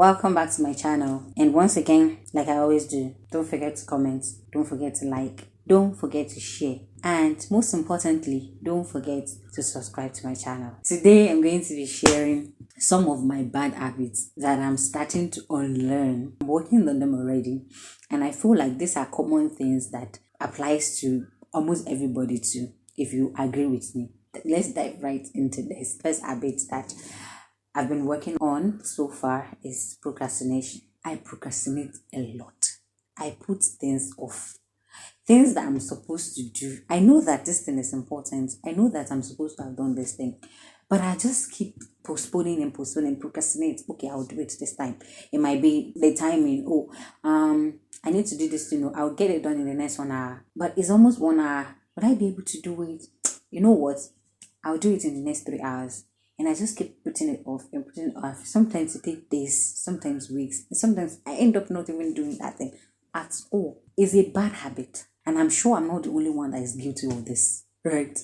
welcome back to my channel. And once again, like I always do, don't forget to comment, don't forget to like, don't forget to share, and most importantly, don't forget to subscribe to my channel. Today I'm going to be sharing some of my bad habits that I'm starting to unlearn. I'm working on them already, and I feel like these are common things that applies to almost everybody too, if you agree with me. Let's dive right into this. First habit that I've been working on so far is procrastination. I procrastinate a lot. I put things off. Things that I'm supposed to do. I know that this thing is important. I know that I'm supposed to have done this thing. But I just keep postponing and procrastinate. Okay, I'll do it this time. It might be the timing. I need to do this, I'll get it done in the next 1 hour. But it's almost 1 hour. Would I be able to do it? You know what? I'll do it in the next 3 hours. And I just keep putting it off and putting it off. Sometimes it takes days, sometimes weeks, and sometimes I end up not even doing that thing at all. It's a bad habit. And I'm sure I'm not the only one that is guilty of this, right?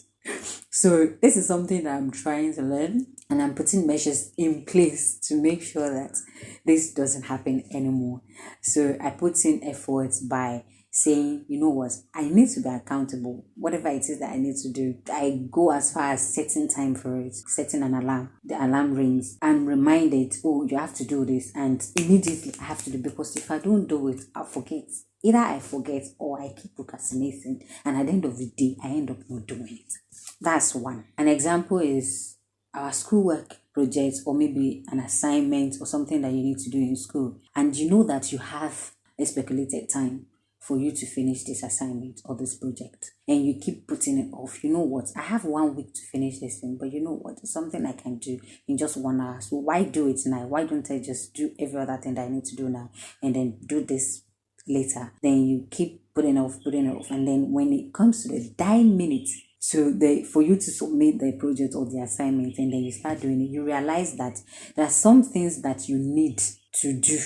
So this is something that I'm trying to learn, and I'm putting measures in place to make sure that this doesn't happen anymore. So I put in efforts by saying, you know what, I need to be accountable. Whatever it is that I need to do, I go as far as setting time for it, setting an alarm. The alarm rings. I'm reminded, oh, you have to do this, and immediately I have to do it, because if I don't do it, I'll forget. Either I forget or I keep procrastinating, and at the end of the day, I end up not doing it. That's one. An example is our schoolwork project, or maybe an assignment or something that you need to do in school, and you know that you have a speculated time for you to finish this assignment or this project, and you keep putting it off. You know what, I have 1 week to finish this thing, but you know what, it's something I can do in just 1 hour. So why do it now? Why don't I just do every other thing that I need to do now and then do this later? Then you keep putting it off, and then when it comes to the dying minute for you to submit the project or the assignment, and then you start doing it, you realize that there are some things that you need to do,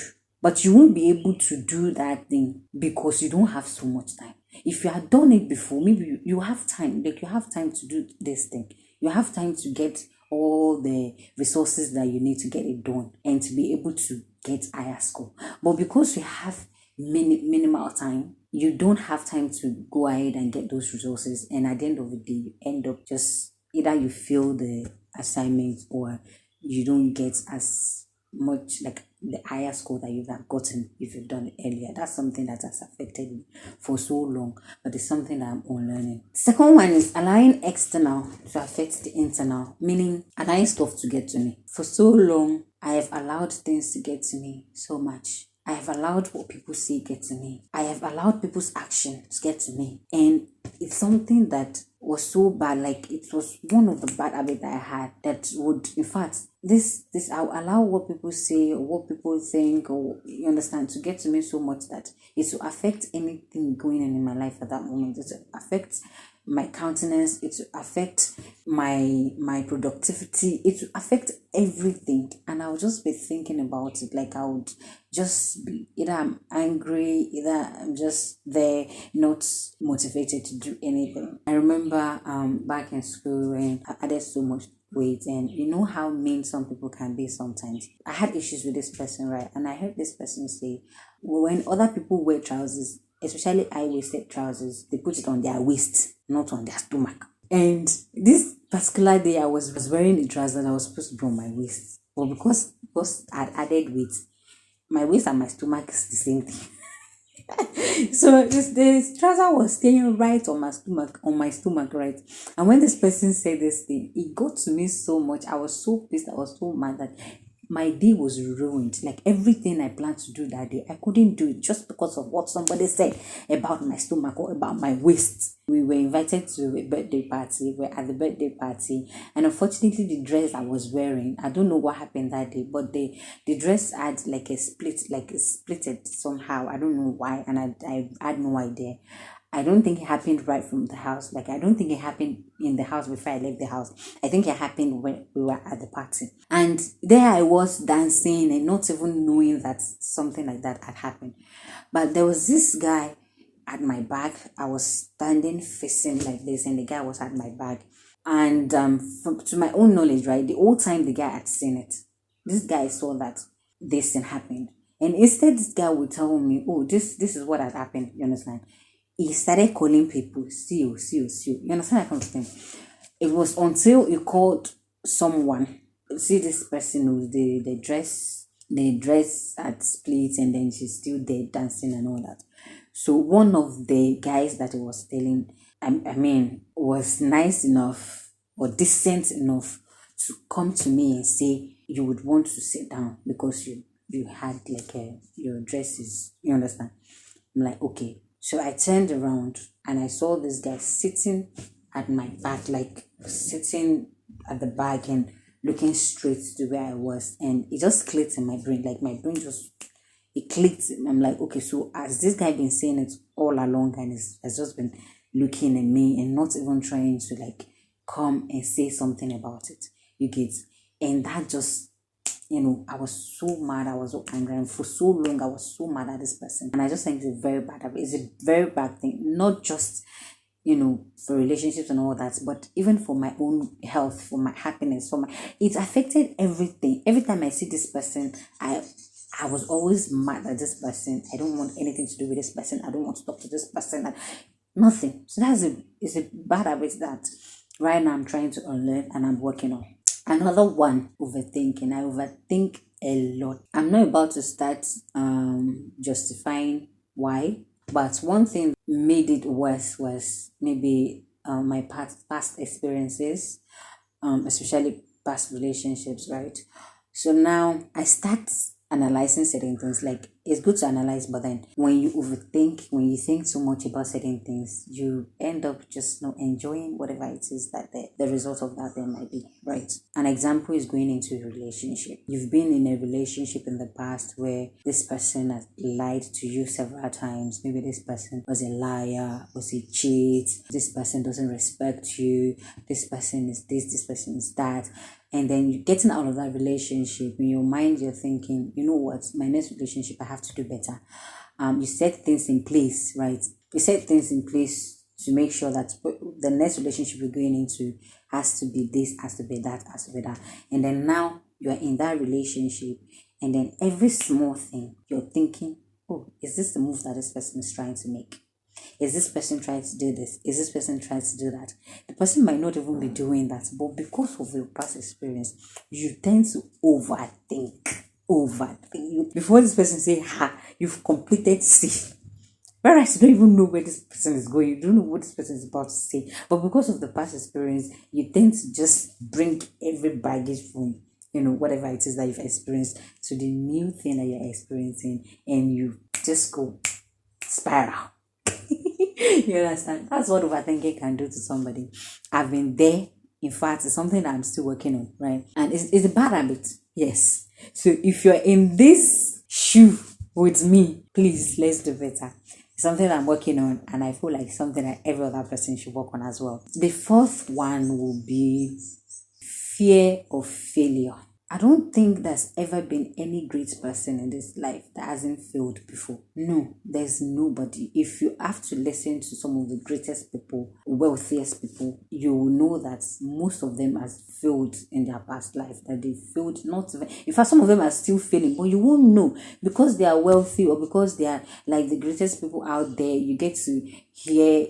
but you won't be able to do that thing because you don't have so much time. If you had done it before, maybe you have time, like you have time to do this thing. You have time to get all the resources that you need to get it done and to be able to get higher score. But because you have minimal time, you don't have time to go ahead and get those resources. And at the end of the day, you end up just either you fail the assignment or you don't get as much, like the higher score that you have gotten if you've done it earlier. That's something that has affected me for so long, but it's something that I'm unlearning. Second one is allowing external to affect the internal, meaning allowing stuff to get to me. For so long, I have allowed things to get to me so much. I have allowed what people say get to me. I have allowed people's actions get to me. And it's something that was so bad. Like, it was one of the bad habits that I had that would, in fact, this I'll allow what people say or what people think, or you understand, to get to me so much that it will affect anything going on in my life at that moment. It will affect my countenance, it will affect my productivity, it will affect everything. And I'll just be thinking about it, like I would just be, either I'm angry, either I'm just there not motivated to do anything. I remember back in school when I added so much weight, and you know how mean some people can be sometimes. I had issues with this person, right? And I heard this person say, when other people wear trousers, especially high-waisted trousers, they put it on their waist, not on their stomach. And this particular day, I was wearing the trousers that I was supposed to be on my waist. But because I had added weight, my waist and my stomach is the same thing. So this trouser was staying right on my stomach, right? And when this person said this thing, it got to me so much. I was so pissed, I was so mad that my day was ruined. Like, everything I planned to do that day, I couldn't do it just because of what somebody said about my stomach or about my waist. We were invited to a birthday party. We were at the birthday party, and unfortunately the dress I was wearing, I don't know what happened that day, but the dress had like a splitted somehow. I don't know why, and I had no idea. I don't think it happened right from the house. Like, I don't think it happened in the house before I left the house. I think it happened when we were at the party. And there I was dancing and not even knowing that something like that had happened. But there was this guy at my back. I was standing facing like this, and the guy was at my back. And to my own knowledge, right, the whole time the guy had seen it. This guy saw that this thing happened. And instead, this guy would tell me, oh, this is what had happened. You understand? He started calling people, see you, see you, see you. You understand that kind of thing? It was until he called someone, see this person who the dress had split and then she's still there dancing and all that. So one of the guys that he was telling, I mean, was nice enough or decent enough to come to me and say you would want to sit down because you had like your dresses. You understand? I'm like, okay. So I turned around and I saw this guy sitting at my back, like sitting at the back and looking straight to where I was. And it just clicked in my brain. Like my brain just, it clicked. I'm like, okay, so has this guy been saying it all along and has just been looking at me and not even trying to like come and say something about it? You get? And that just, I was so mad, I was so angry, and for so long I was so mad at this person. And I just think it's a very bad habit. It's a very bad thing, not just for relationships and all that, but even for my own health, for my happiness, it affected everything. Every time I see this person, I was always mad at this person. I don't want anything to do with this person. I don't want to talk to this person. Nothing. So it's a bad habit that right now I'm trying to unlearn and I'm working on. Another one, overthinking. I overthink a lot. I'm not about to start justifying why, but one thing made it worse was maybe my past experiences, especially past relationships, right? So now I start analyzing certain things. Like, it's good to analyze, but then when you overthink, when you think too much about certain things, you end up just not enjoying whatever it is that the result of that there might be, right? An example is going into a relationship. You've been in a relationship in the past where this person has lied to you several times. Maybe this person was a liar, was a cheat, this person doesn't respect you, this person is this person is that. And then you're getting out of that relationship, in your mind you're thinking, you know what, my next relationship I have to do better. You set things in place, right? You set things in place to make sure that the next relationship you're going into has to be this, has to be that, has to be that. And then now you're in that relationship, and then every small thing you're thinking, oh, is this the move that this person is trying to make? Is this person trying to do this? Is this person trying to do that? The person might not even be doing that, but because of your past experience, you tend to overthink. Before this person say, ha, you've completed C. Whereas you don't even know where this person is going. You don't know what this person is about to say. But because of the past experience, you tend to just bring every baggage from, whatever it is that you've experienced to the new thing that you're experiencing, and you just go spiral. You understand? That's what overthinking can do to somebody. I've been there. In fact, it's something that I'm still working on, right? And it's a bad habit. Yes. So if you're in this shoe with me, please, let's do better. It's something I'm working on, and I feel like something that every other person should work on as well. The fourth one will be fear of failure. I don't think there's ever been any great person in this life that hasn't failed before. No, there's nobody. If you have to listen to some of the greatest people, wealthiest people, you will know that most of them has failed in their past life, that they failed not even. In fact, some of them are still failing, but you won't know because they are wealthy or because they are like the greatest people out there. You get to hear,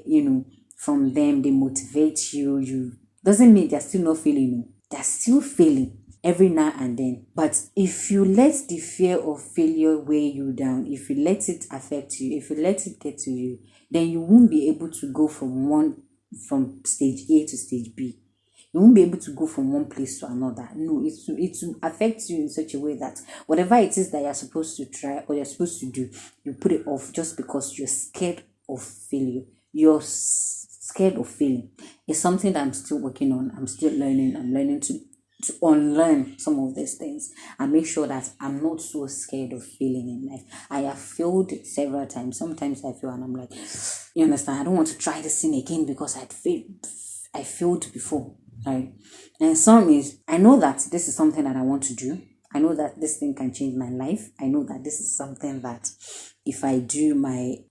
from them, they motivate you. You doesn't mean they're still not failing. No. They're still failing every now and then. But if you let the fear of failure weigh you down, if you let it affect you, if you let it get to you, then you won't be able to go from stage A to stage B. You won't be able to go from one place to another. No, it will affect you in such a way that whatever it is that you're supposed to try or you're supposed to do, you put it off just because you're scared of failure. You're scared of failing. It's something that I'm still working on. I'm still learning. I'm learning to unlearn some of these things and make sure that I'm not so scared of failing in life. I have failed several times. Sometimes I fail and I'm like, you understand, I don't want to try this thing again because I failed before, right? And some is, I know that this is something that I want to do. I know that this thing can change my life. I know that this is something that if I do,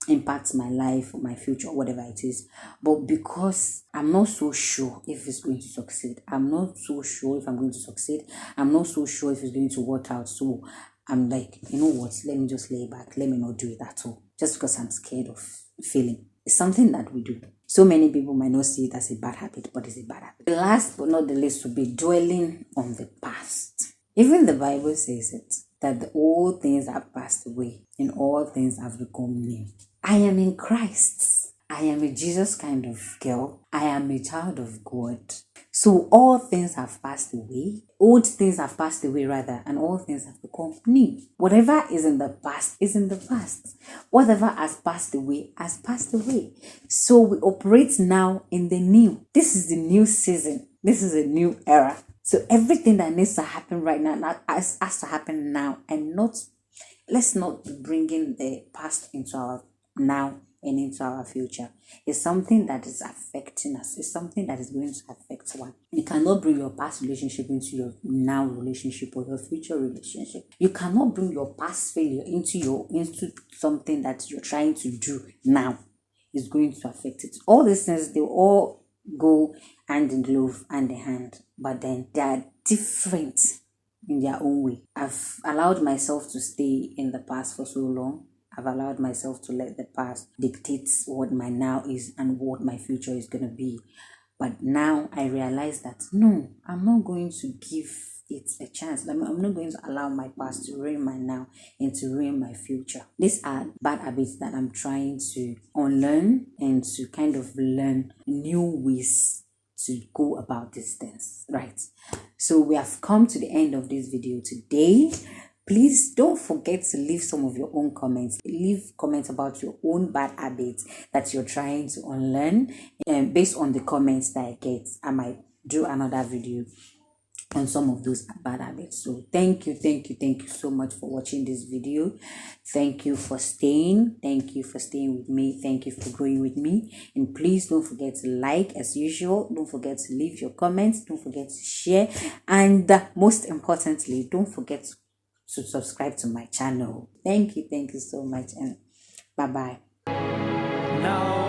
impacts my life, my future, whatever it is. But because I'm not so sure if it's going to succeed, I'm not so sure if I'm going to succeed, I'm not so sure if it's going to work out. So I'm like, you know what, let me just lay back, let me not do it at all, just because I'm scared of failing. It's something that we do. So many people might not see it as a bad habit, but it's a bad habit. The last but not the least would be dwelling on the past. Even the Bible says it, that the old things have passed away and all things have become new. I am in Christ. I am a Jesus kind of girl. I am a child of God. So all things have passed away. Old things have passed away rather, and all things have become new. Whatever is in the past is in the past. Whatever has passed away has passed away. So we operate now in the new. This is the new season. This is a new era. So everything that needs to happen right now has to happen now, and let's not be bringing the past into our now and into our future. It's something that is affecting us. It's something that is going to affect one. You cannot bring your past relationship into your now relationship or your future relationship. You cannot bring your past failure into something that you're trying to do now. It's going to affect it. All these things, they all go hand in glove, hand in hand, but then they are different in their own way. I've allowed myself to stay in the past for so long. I've allowed myself to let the past dictate what my now is and what my future is going to be. But now I realize that no, I'm not going to give it a chance. I'm not going to allow my past to ruin my now and to ruin my future. These are bad habits that I'm trying to unlearn and to kind of learn new ways to go about these things, right? So we have come to the end of this video today. Please don't forget to leave some of your own comments. Leave comments about your own bad habits that you're trying to unlearn. And based on the comments that I get, I might do another video on some of those bad habits. So thank you so much for watching this video. Thank you for staying. Thank you for staying with me. Thank you for growing with me. And please don't forget to like as usual. Don't forget to leave your comments. Don't forget to share. And most importantly, don't forget to subscribe to my channel. Thank you so much, and bye bye. Now